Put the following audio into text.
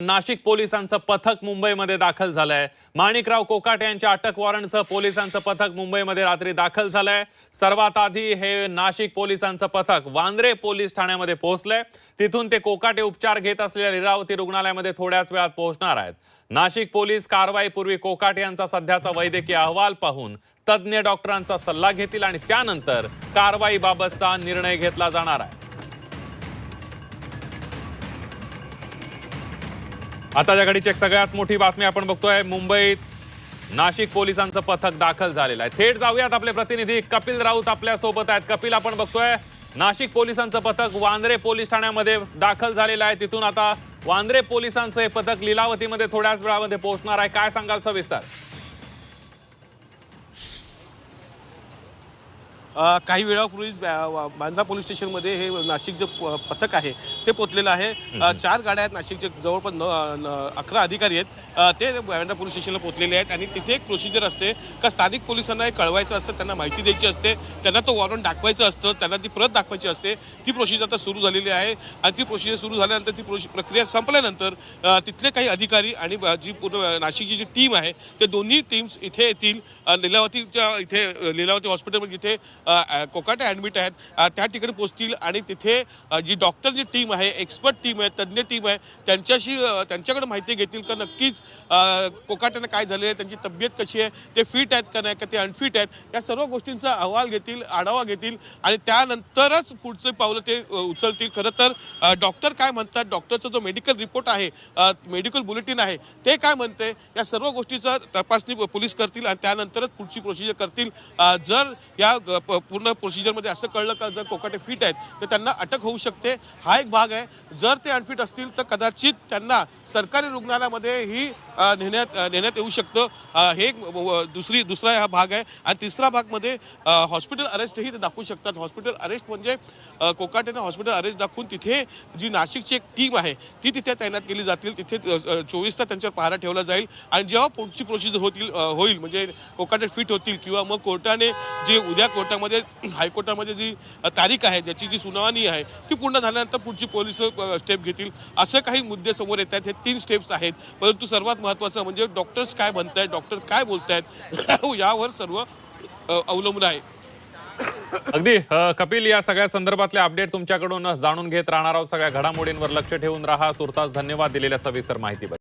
नाशिक पोलिसांचं पथक मुंबईमध्ये दाखल झालंय। माणिकराव कोकाटे यांच्या अटक वॉरंटसह पोलिसांचं पथक मुंबईमध्ये रात्री दाखल झालंय। सर्वात आधी हे नाशिक पोलिसांचं पथक वांद्रे पोलीस ठाण्यामध्ये पोहोचलंय। तिथून ते कोकाटे उपचार घेत असलेल्या लीलावती रुग्णालयामध्ये थोड्याच वेळात पोहोचणार आहेत। नाशिक पोलीस कारवाईपूर्वी कोकाटे यांचा सध्याचा वैद्यकीय अहवाल पाहून तज्ञ डॉक्टरांचा सल्ला घेतील आणि त्यानंतर कारवाईबाबतचा निर्णय घेतला जाणार आहे। आताच्या घडीची एक सगळ्यात मोठी बातमी आपण बघतोय। मुंबईत नाशिक पोलिसांचं पथक दाखल झालेलं आहे। थेट जाऊयात, आपले प्रतिनिधी कपिल राऊत आपल्या सोबत आहेत। कपिल, आपण बघतोय नाशिक पोलिसांचं पथक वांद्रे पोलीस ठाण्यामध्ये दाखल झालेलं आहे। तिथून आता वांद्रे पोलिसांचं हे पथक लीलावतीमध्ये थोड्याच वेळामध्ये पोहोचणार आहे। काय सांगाल सविस्तर? काही वेळापूर्वीच बांद्रा पोलीस स्टेशनमध्ये हे नाशिकचं पथक आहे ते पोचलेलं आहे। 4 गाड्या आहेत, नाशिकचे जवळपास 11 अधिकारी आहेत ते बांद्रा पोलीस स्टेशनला पोचलेले आहेत। आणि तिथे एक प्रोसिजर असते का स्थानिक पोलिसांना हे कळवायचं असतं, त्यांना माहिती द्यायची असते, त्यांना तो वॉरंट दाखवायचं असतं, त्यांना ती प्रत दाखवायची असते। ती प्रोसिजर आता सुरू झालेली आहे आणि ती प्रोसिजर सुरू झाल्यानंतर ती प्रक्रिया संपल्यानंतर तिथले काही अधिकारी आणि जी पूर्ण नाशिकची जी टीम आहे ते दोन्ही टीम्स इथे येतील। लीलावतीच्या इथे लीलावती हॉस्पिटलमध्ये जिथे कोकाटे ॲडमिट आहेत त्या ठिकाणी पोहोचतील आणि तिथे जी डॉक्टरची टीम आहे, एक्सपर्ट टीम आहे, तज्ज्ञ टीम आहे, त्यांच्याकडे माहिती घेतील का नक्कीच कोकाट्यांना काय झालं आहे, त्यांची तब्येत कशी आहे, ते फिट आहेत का नाही, का ते अनफिट आहेत, या सर्व गोष्टींचा अहवाल घेतील, आढावा घेतील आणि त्यानंतरच पुढचे पावलं ते उचलतील। खरं तर डॉक्टर काय म्हणतात, डॉक्टरचा जो मेडिकल रिपोर्ट आहे, मेडिकल बुलेटिन आहे, ते काय म्हणते, या सर्व गोष्टीचा तपासणी पोलीस करतील आणि त्यानंतरच पुढची प्रोसिजर करतील। जर या पूर्ण प्रोसिजरमध्ये असं कळलं का जर कोकाटे फिट आहेत तर त्यांना अटक होऊ शकते, हा एक भाग आहे। जर ते अनफिट असतील तर कदाचित त्यांना सरकारी रुग्णालयामध्येही नेण्यात येऊ शकतं। हे दुसरा हा भाग आहे। आणि तिसरा भागमध्ये हॉस्पिटल अरेस्टही ते दाखवू शकतात। हॉस्पिटल अरेस्ट म्हणजे कोकाटेनं हॉस्पिटल अरेस्ट दाखवून तिथे जी नाशिकची एक टीम आहे ती तिथे तैनात केली जातील। तिथे 24 तास त्यांच्यावर पहारा ठेवला जाईल आणि जेव्हा पुढची प्रोसिजर होईल म्हणजे कोकाटे फिट होतील किंवा मग कोर्टाने जे उद्या कोर्टामध्ये हायकोर्टामध्ये जी तारीख आहे, ज्याची जी सुनावणी आहे ती पूर्ण झाल्यानंतर पुढची पोलीस स्टेप घेतील। असं काही मुद्दे समोर येत आहेत। हे 3 स्टेप्स आहेत, परंतु सर्वात महत्त्वाचं म्हणजे डॉक्टर्स काय म्हणतायत, डॉक्टर काय बोलतायत यावर सर्व अवलंबून आहे। अगदी कपिल, या सगळ्या संदर्भातले अपडेट तुमच्याकडून जाणून घेत राहणार आहोत। सगळ्या घडामोडींवर लक्ष ठेवून राहा। तुर्तास धन्यवाद दिलेल्या सविस्तर माहितीबद्दल।